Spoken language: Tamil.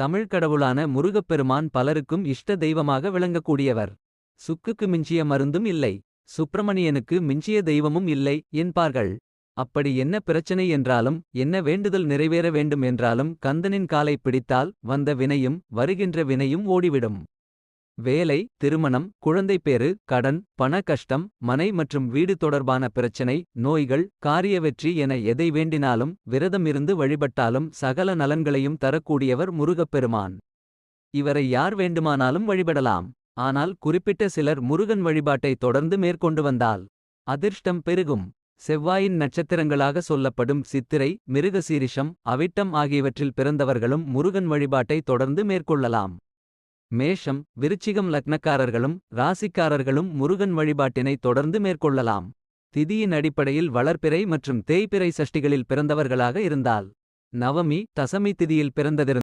தமிழ் கடவுளான முருகப்பெருமான் பலருக்கும் இஷ்ட தெய்வமாக விளங்கக்கூடியவர். சுக்குக்கு மிஞ்சிய மருந்தும் இல்லை. சுப்பிரமணியனுக்கு மிஞ்சிய தெய்வமும் இல்லை என்பார்கள். அப்படி என்ன பிரச்சனை என்றாலும், என்ன வேண்டுதல் நிறைவேற வேண்டும் என்றாலும் கந்தனின் காலை பிடித்தால் வந்த வினையும் வருகின்ற வினையும் ஓடிவிடும். வேலை, திருமணம், குழந்தைப்பேறு, கடன், பண கஷ்டம், மனை மற்றும் வீடு தொடர்பான பிரச்சனை, நோய்கள், காரிய வெற்றி என எதை வேண்டினாலும் விரதம் இருந்து வழிபட்டாலும் சகல நலன்களையும் தரக்கூடியவர் முருகப்பெருமான். இவரை யார் வேண்டுமானாலும் வழிபடலாம். ஆனால் குறிப்பிட்ட சிலர் முருகன் வழிபாட்டை தொடர்ந்து மேற்கொண்டு வந்தால் அதிர்ஷ்டம் பெருகும். செவ்வாயின் நட்சத்திரங்களாக சொல்லப்படும் சித்திரை, மிருகசீரிஷம், அவிட்டம் ஆகியவற்றில் பிறந்தவர்களும் முருகன் வழிபாட்டை தொடர்ந்து மேற்கொள்ளலாம். மேஷம், விருச்சிகம் லக்னக்காரர்களும் ராசிக்காரர்களும் முருகன் வழிபாட்டினை தொடர்ந்து மேற்கொள்ளலாம். திதியின் அடிப்படையில் வளர்பிறை மற்றும் தேய்பிறை சஷ்டிகளில் பிறந்தவர்களாக இருந்தால், நவமி, தசமி திதியில் பிறந்ததிருந்தால்